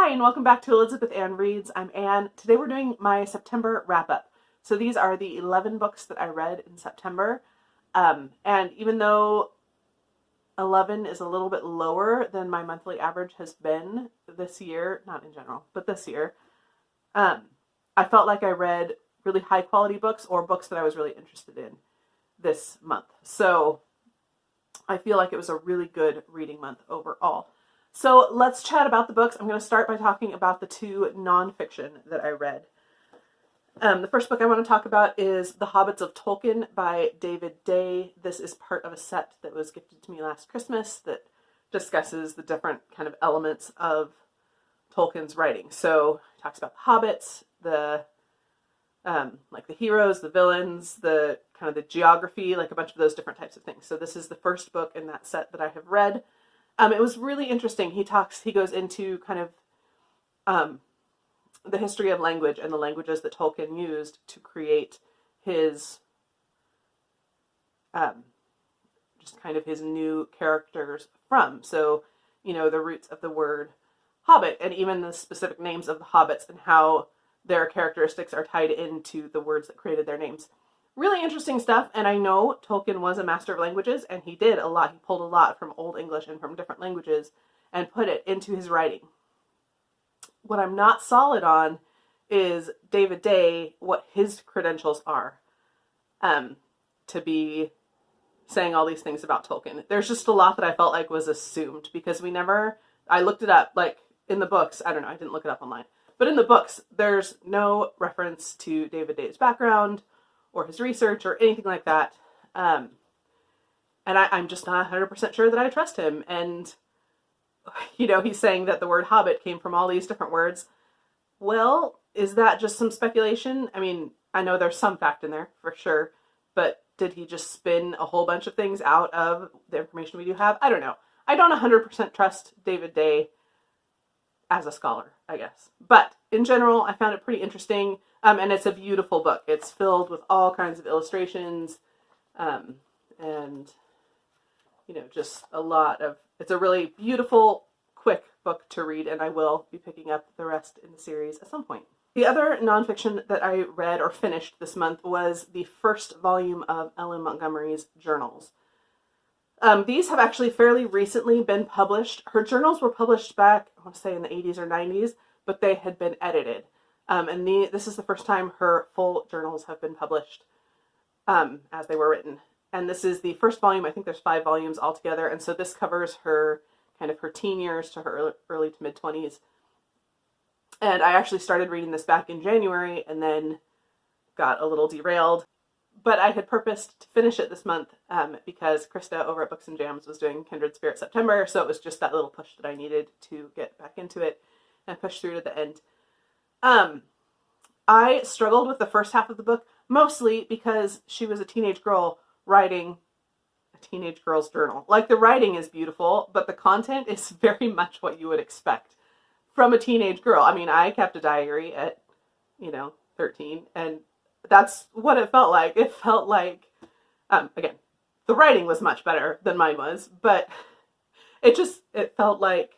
Hi, and welcome back to Elizabeth Ann Reads. I'm Anne. Today we're doing my September wrap-up. So these are the 11 books that I read in September. And even though 11 is a little bit lower than my monthly average has been this year, not in general, but this year, I felt like I read really high-quality books or books that I was really interested in this month. So I feel like it was a really good reading month overall. So let's chat about the books. I'm going to start by talking about the two nonfiction that I read. The first book I want to talk about is The Hobbits of Tolkien by David Day. This is part of a set that was gifted to me last Christmas that discusses the different kind of elements of Tolkien's writing. So it talks about the hobbits, the like the heroes, the villains, the kind of the geography, like a bunch of those different types of things. So this is the first book in that set that I have read. It was really interesting. He goes into kind of the history of language and the languages that Tolkien used to create his, just kind of his new characters from. So, you know, the roots of the word hobbit and even the specific names of the hobbits and how their characteristics are tied into the words that created their names. Really interesting stuff, and I know Tolkien was a master of languages, and he did a lot. He pulled a lot from Old English and from different languages and put it into his writing. What I'm not solid on is David Day, what his credentials are to be saying all these things about Tolkien. There's just a lot that I felt like was assumed because I looked it up, like in the books, I don't know, I didn't look it up online, but in the books, there's no reference to David Day's background or his research or anything like that. And I'm just not 100% sure that I trust him. And, you know, he's saying that the word hobbit came from all these different words. Well, is that just some speculation? I mean, I know there's some fact in there for sure, but did he just spin a whole bunch of things out of the information we do have? I don't know. I don't 100% trust David Day as a scholar, I guess. But in general, I found it pretty interesting. And it's a beautiful book. It's filled with all kinds of illustrations, and, you know, just it's a really beautiful, quick book to read, and I will be picking up the rest in the series at some point. The other nonfiction that I read or finished this month was the first volume of Ellen Montgomery's journals. These have actually fairly recently been published. Her journals were published back, I want to say in the 80s or 90s, but they had been edited. And this is the first time her full journals have been published as they were written. And this is the first volume. I think there's 5 volumes altogether. And so this covers her teen years to her early to mid-20s. And I actually started reading this back in January and then got a little derailed. But I had purposed to finish it this month because Krista over at Books and Jams was doing Kindred Spirit September. So it was just that little push that I needed to get back into it and push through to the end. I struggled with the first half of the book, mostly because she was a teenage girl writing a teenage girl's journal. Like, the writing is beautiful, but the content is very much what you would expect from a teenage girl. I mean, I kept a diary at, 13, and that's what it felt like. It felt like, again, the writing was much better than mine was, but it felt like,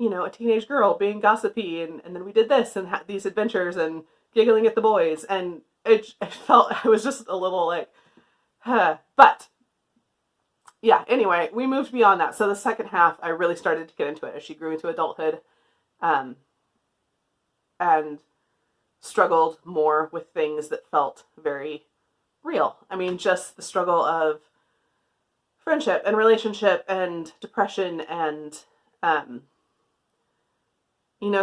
a teenage girl being gossipy, and then we did this and had these adventures and giggling at the boys, and it felt, I was just a little like, huh. But yeah, anyway, we moved beyond that. So the second half, I really started to get into it as she grew into adulthood, and struggled more with things that felt very real. I mean, just the struggle of friendship and relationship and depression and,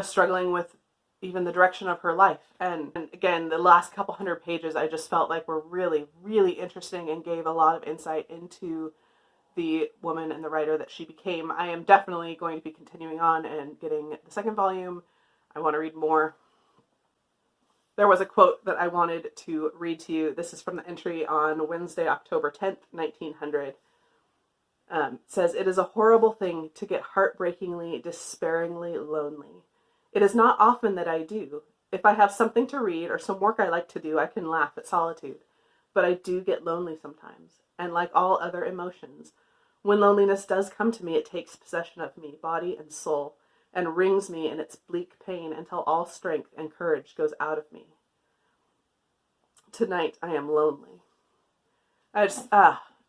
struggling with even the direction of her life. And again, the last couple hundred pages, I just felt like were really, really interesting and gave a lot of insight into the woman and the writer that she became. I am definitely going to be continuing on and getting the second volume. I want to read more. There was a quote that I wanted to read to you. This is from the entry on Wednesday, October 10th, 1900. It says, "It is a horrible thing to get heartbreakingly, despairingly lonely. It is not often that I do. If I have something to read or some work I like to do, I can laugh at solitude. But I do get lonely sometimes, and like all other emotions, when loneliness does come to me, it takes possession of me, body and soul. and wrings me in its bleak pain until all strength and courage goes out of me. Tonight I am lonely.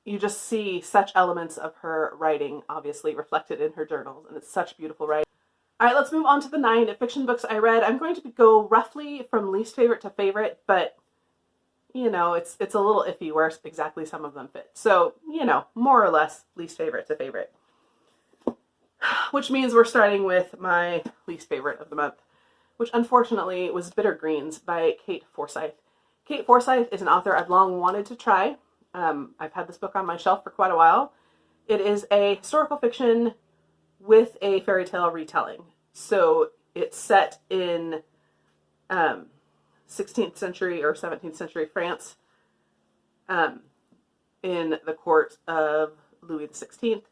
You just see such elements of her writing, obviously reflected in her journals, and it's such beautiful writing. All right, let's move on to the 9 fiction books I read. I'm going to go roughly from least favorite to favorite, but you know, it's a little iffy where exactly some of them fit. So, you know, more or less least favorite to favorite. Which means we're starting with my least favorite of the month, which unfortunately was Bitter Greens by Kate Forsyth. Kate Forsyth is an author I've long wanted to try. I've had this book on my shelf for quite a while. It is a historical fiction with a fairy tale retelling. So it's set in 16th century or 17th century France, in the court of Louis XVI,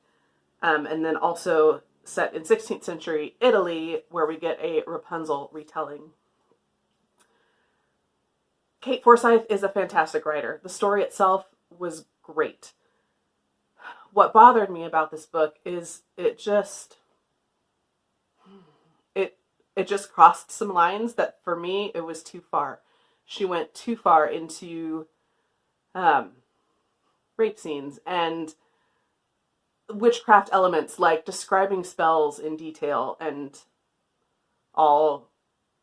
and then also set in 16th century Italy, where we get a Rapunzel retelling. Kate Forsyth is a fantastic writer. The story itself was great. What bothered me about this book is it just crossed some lines that for me it was too far. She went too far into rape scenes and witchcraft elements, like describing spells in detail and all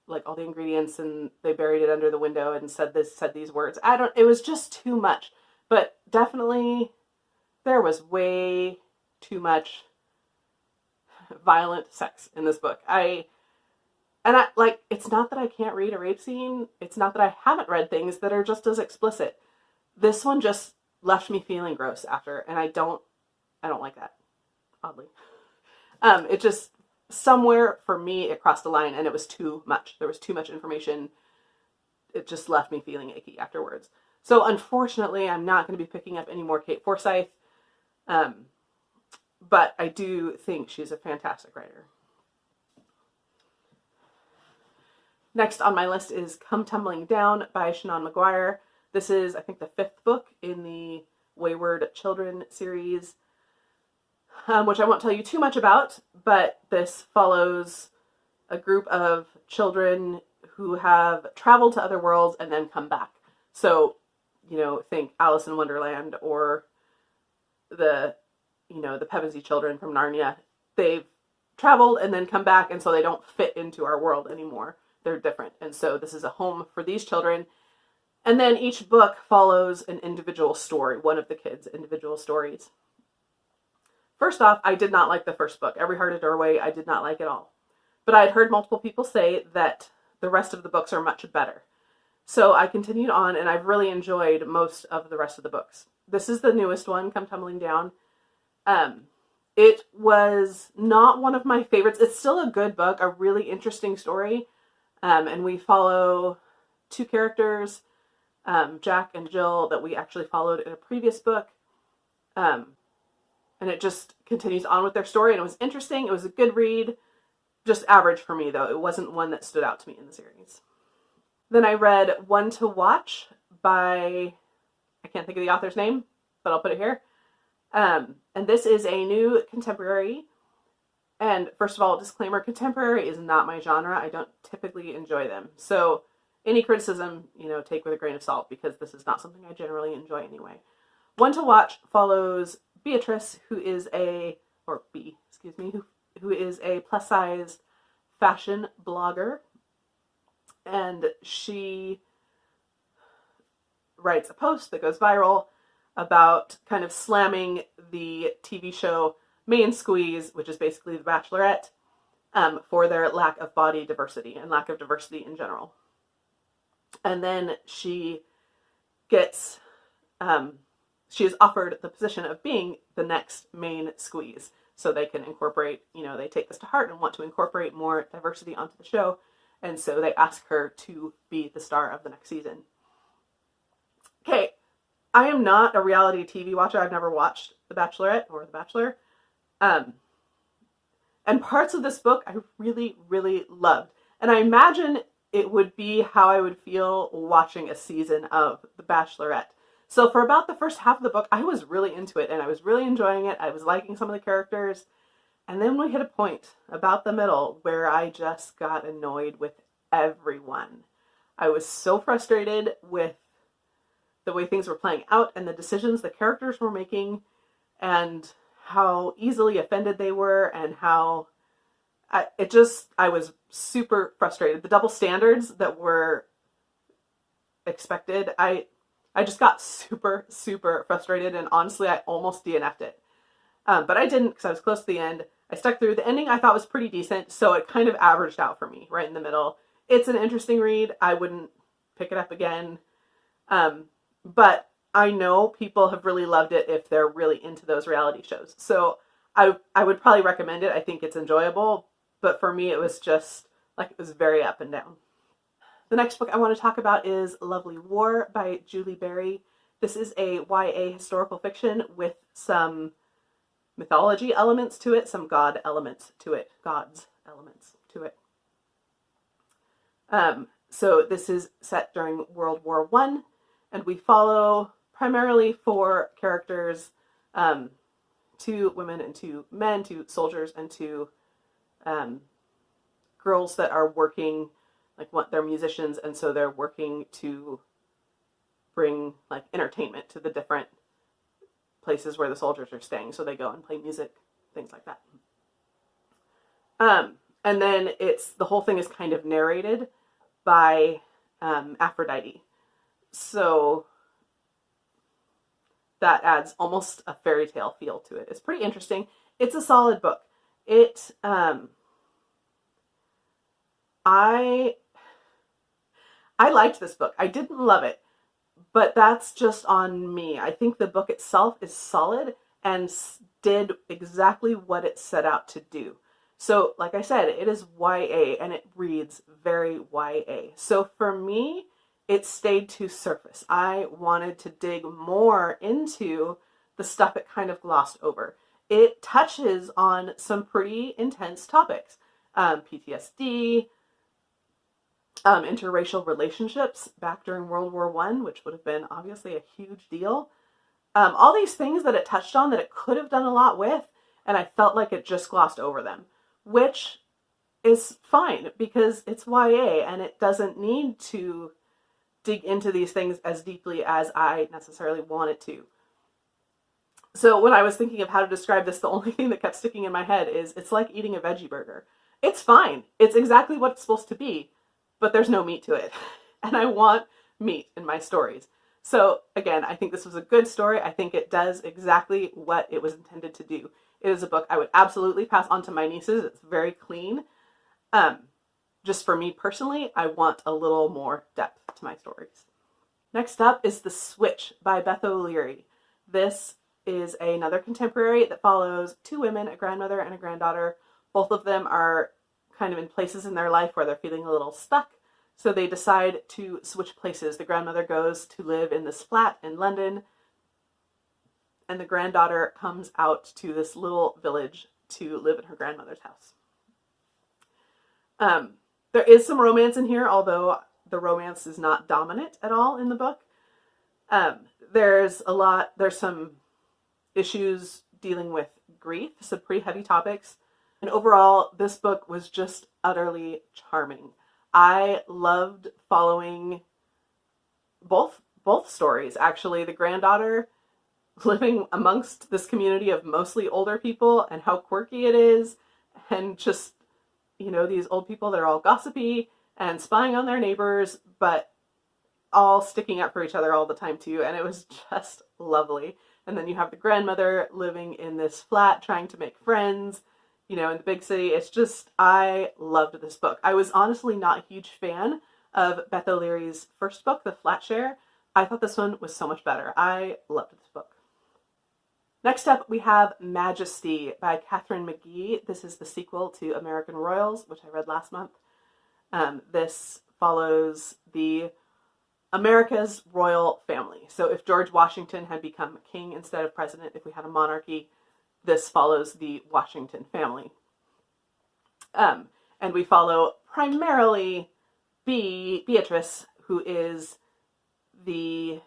the ingredients, and they buried it under the window and said these words. It was just too much. But definitely there was way too much violent sex in this book. It's not that I can't read a rape scene. It's not that I haven't read things that are just as explicit. This one just left me feeling gross after, and I don't like that, oddly. It just, somewhere for me, it crossed a line and it was too much. There was too much information. It just left me feeling icky afterwards. So unfortunately, I'm not going to be picking up any more Kate Forsyth. But I do think she's a fantastic writer. Next on my list is Come Tumbling Down by Shannon McGuire. This is, I think, the 5th book in the Wayward Children series, which I won't tell you too much about, but this follows a group of children who have traveled to other worlds and then come back. So, you know, think Alice in Wonderland or the Pevensey children from Narnia. They've traveled and then come back, and so they don't fit into our world anymore. They're different. And so this is a home for these children. And then each book follows an individual story, one of the kids' individual stories. First off, I did not like the first book, Every Heart a Doorway. I did not like it all. But I had heard multiple people say that the rest of the books are much better. So I continued on, and I've really enjoyed most of the rest of the books. This is the newest one, Come Tumbling Down. It was not one of my favorites. It's still a good book, a really interesting story. And we follow 2 characters, Jack and Jill, that we actually followed in a previous book. And it just continues on with their story, and it was interesting. It was a good read. Just average for me, though. It wasn't one that stood out to me in the series. Then I read One to Watch by, I can't think of the author's name, but I'll put it here. And this is a new contemporary. And first of all, disclaimer, contemporary is not my genre. I don't typically enjoy them. So any criticism, take with a grain of salt, because this is not something I generally enjoy anyway. One to Watch follows Beatrice, who is a plus-size fashion blogger. And she writes a post that goes viral about kind of slamming the TV show Main Squeeze, which is basically The Bachelorette, for their lack of body diversity and lack of diversity in general. And then she is offered the position of being the next Main Squeeze. So they can incorporate, they take this to heart and want to incorporate more diversity onto the show. And so they ask her to be the star of the next season. Okay, I am not a reality TV watcher. I've never watched The Bachelorette or The Bachelor. And parts of this book I really, really loved. And I imagine it would be how I would feel watching a season of The Bachelorette. So for about the first half of the book, I was really into it, and I was really enjoying it. I was liking some of the characters. And then we hit a point about the middle where I just got annoyed with everyone. I was so frustrated with the way things were playing out and the decisions the characters were making and how easily offended they were and how I was super frustrated. The double standards that were expected, I just got super, super frustrated, and honestly, I almost DNF'd it. But I didn't because I was close to the end. I stuck through. The ending I thought was pretty decent, so it kind of averaged out for me, right in the middle. It's an interesting read. I wouldn't pick it up again. But I know people have really loved it if they're really into those reality shows. So I would probably recommend it. I think it's enjoyable. But for me, it was just like it was very up and down. The next book I want to talk about is Lovely War by Julie Berry. This is a YA historical fiction with some mythology elements to it, some gods elements to it. So this is set during World War I, and we follow primarily 4 characters, 2 women and 2 men, 2 soldiers and 2 girls that are working, like they're musicians, and so they're working to bring like entertainment to the different places where the soldiers are staying. So they go and play music, things like that. And then the whole thing is kind of narrated by Aphrodite. So that adds almost a fairy tale feel to it. It's pretty interesting. It's a solid book. I liked this book. I didn't love it, but that's just on me. I think the book itself is solid and did exactly what it set out to do. So, like I said, it is YA and it reads very YA. So for me, it stayed too surface. I wanted to dig more into the stuff it kind of glossed over. It touches on some pretty intense topics. PTSD, interracial relationships back during World War I, which would have been obviously a huge deal. All these things that it touched on that it could have done a lot with, and I felt like it just glossed over them, which is fine because it's YA and it doesn't need to dig into these things as deeply as I necessarily want it to. So when I was thinking of how to describe this, the only thing that kept sticking in my head is it's like eating a veggie burger. It's fine. It's exactly what it's supposed to be, but there's no meat to it. And I want meat in my stories. So again, I think this was a good story. I think it does exactly what it was intended to do. It is a book I would absolutely pass on to my nieces. It's very clean. Just for me personally, I want a little more depth to my stories. Next up is The Switch by Beth O'Leary. This is another contemporary that follows 2 women, a grandmother and a granddaughter. Both of them are kind of in places in their life where they're feeling a little stuck. So they decide to switch places. The grandmother goes to live in this flat in London, and the granddaughter comes out to this little village to live in her grandmother's house. There is some romance in here, although the romance is not dominant at all in the book. There's some issues dealing with grief, some pretty heavy topics. And overall, this book was just utterly charming. I loved following both stories, actually. The granddaughter living amongst this community of mostly older people and how quirky it is, and just, these old people that are all gossipy and spying on their neighbors, but all sticking up for each other all the time too. And it was just lovely. And then you have the grandmother living in this flat, trying to make friends, in the big city. It's just, I loved this book. I was honestly not a huge fan of Beth O'Leary's first book, The Flat Share. I thought this one was so much better. I loved this book. Next up, we have Majesty by Katharine McGee. This is the sequel to American Royals, which I read last month. This follows the America's royal family. So if George Washington had become king instead of president, if we had a monarchy, this follows the Washington family. And we follow primarily Beatrice, who is the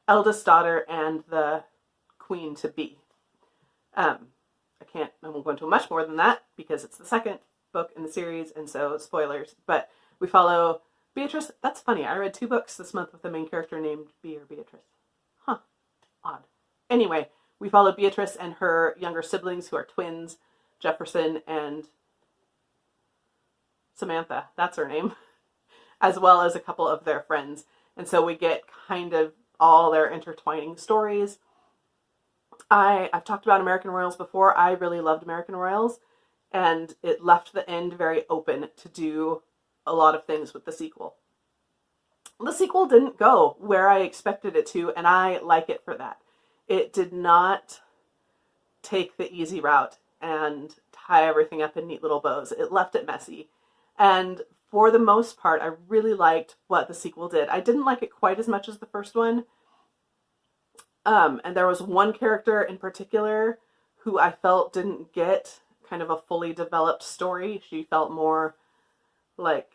eldest daughter and the queen to be. I I won't go into much more than that because it's the second book in the series, and so spoilers. But we follow Beatrice. That's funny. I read 2 books this month with the main character named Bea or Beatrice. Huh. Odd. Anyway, we follow Beatrice and her younger siblings who are twins, Jefferson and Samantha. That's her name. As well as a couple of their friends. And so we get kind of all their intertwining stories. I've talked about American Royals before. I really loved American Royals, and it left the end very open to do a lot of things with the sequel. The sequel didn't go where I expected it to, and I like it for that. It did not take the easy route and tie everything up in neat little bows. It left it messy. And for the most part, I really liked what the sequel did. I didn't like it quite as much as the first one. And there was one character in particular who I felt didn't get kind of a fully developed story. She felt more like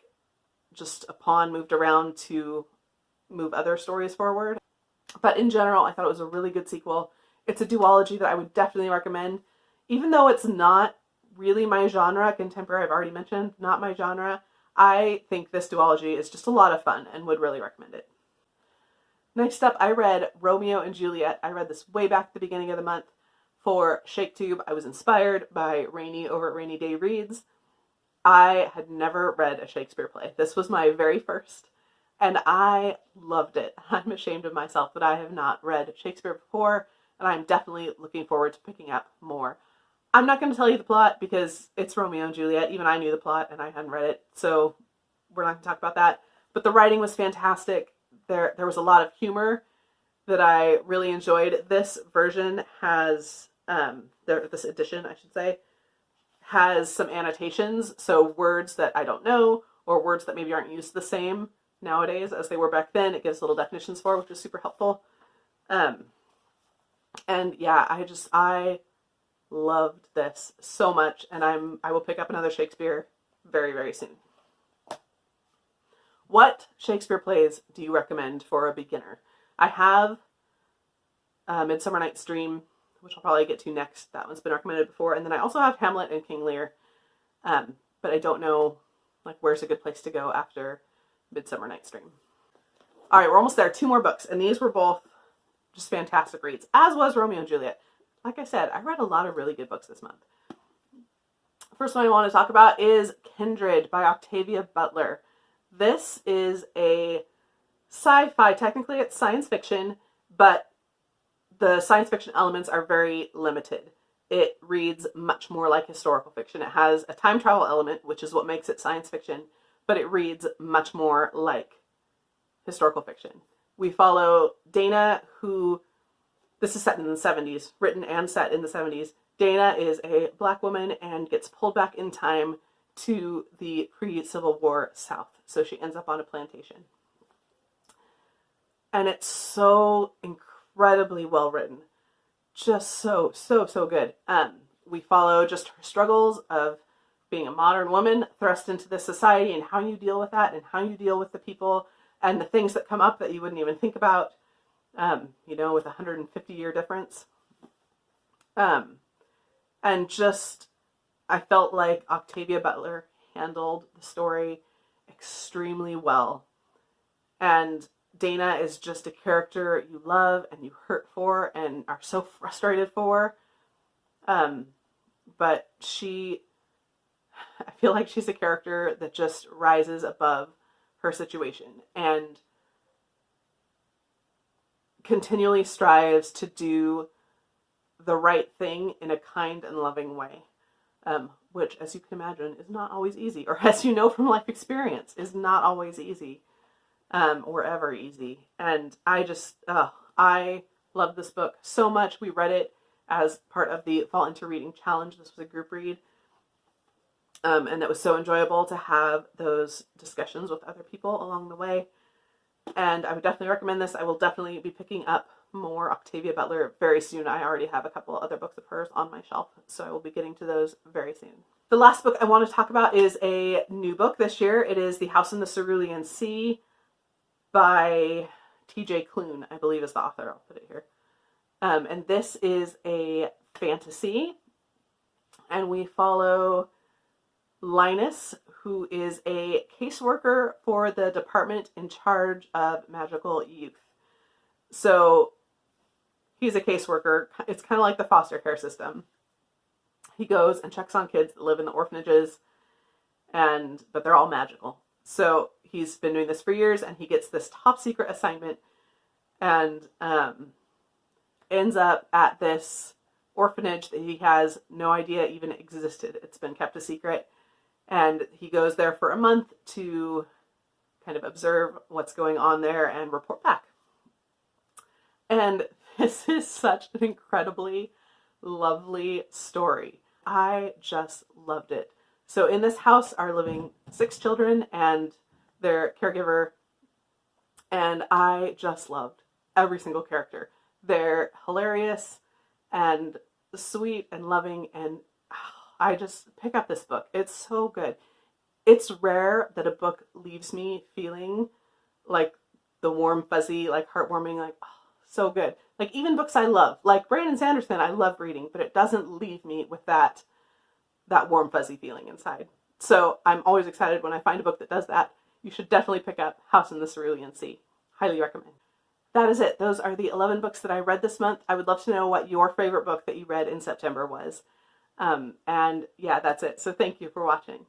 just a pawn moved around to move other stories forward. But in general, I thought it was a really good sequel. It's a duology that I would definitely recommend. Even though it's not really my genre, contemporary, I've already mentioned, not my genre, I think this duology is just a lot of fun and would really recommend it. Next up, I read Romeo and Juliet. I read this way back at the beginning of the month for ShakeTube. I was inspired by Rainy over at Rainy Day Reads. I had never read a Shakespeare play. This was my very first, and I loved it. I'm ashamed of myself that I have not read Shakespeare before, and I'm definitely looking forward to picking up more. I'm not going to tell you the plot because it's Romeo and Juliet. Even I knew the plot and I hadn't read it, so we're not going to talk about that. But the writing was fantastic. There was a lot of humor that I really enjoyed. This version has, this edition, I should say, has some annotations. So words that I don't know, or words that maybe aren't used the same nowadays as they were back then, it gives little definitions for, which is super helpful. And yeah, I loved this so much, and I will pick up another Shakespeare very, very soon. What Shakespeare plays do you recommend for a beginner? I have Midsummer Night's Dream, which I'll probably get to next. That one's been recommended before. And then I also have Hamlet and King Lear. But I don't know where's a good place to go after Midsummer Night's Dream. All right, we're almost there. 2 more books. And these were both just fantastic reads, as was Romeo and Juliet. Like I said, I read a lot of really good books this month. First one I want to talk about is Kindred by Octavia Butler. This is a sci-fi. Technically, it's science fiction, but the science fiction elements are very limited. It reads much more like historical fiction. It has a time travel element, which is what makes it science fiction, but it reads much more like historical fiction. We follow Dana, who, this is set in the 70s, written and set in the 70s. Dana is a Black woman and gets pulled back in time to the pre-Civil War South. So she ends up on a plantation. And it's so incredibly well written. Just so good. We follow just her struggles of being a modern woman thrust into this society and how you deal with that and how you deal with the people and the things that come up that you wouldn't even think about, with a 150-year difference. And just, I felt like Octavia Butler handled the story extremely well. And Dana is just a character you love and you hurt for and are so frustrated for. But I feel like she's a character that just rises above her situation and continually strives to do the right thing in a kind and loving way. Which, as you can imagine, is not always easy, or as you know from life experience, is not always easy, or ever easy. And I love this book so much. We read it as part of the Fall Into Reading Challenge. This was a group read, and it was so enjoyable to have those discussions with other people along the way. And I would definitely recommend this. I will definitely be picking up more Octavia Butler very soon. I already have a couple other books of hers on my shelf, so I will be getting to those very soon. The last book I want to talk about is a new book this year. It is The House in the Cerulean Sea by T.J. Klune, I believe is the author. I'll put it here. And this is a fantasy. And we follow Linus, who is a caseworker for the department in charge of magical youth. So he's a caseworker. It's kind of like the foster care system. He goes and checks on kids that live in the orphanages, but they're all magical. So he's been doing this for years, and he gets this top secret assignment and ends up at this orphanage that he has no idea even existed. It's been kept a secret. And he goes there for a month to kind of observe what's going on there and report back. And this is such an incredibly lovely story. I just loved it. So in this house are living 6 children and their caregiver. And I just loved every single character. They're hilarious and sweet and loving, and I just pick up this book. It's so good. It's rare that a book leaves me feeling like the warm, fuzzy, like heartwarming, like, oh, so good. Like even books I love, like Brandon Sanderson, I love reading, but it doesn't leave me with that warm, fuzzy feeling inside. So I'm always excited when I find a book that does that. You should definitely pick up House in the Cerulean Sea. Highly recommend. That is it. Those are the 11 books that I read this month. I would love to know what your favorite book that you read in September was. And yeah, that's it. So thank you for watching.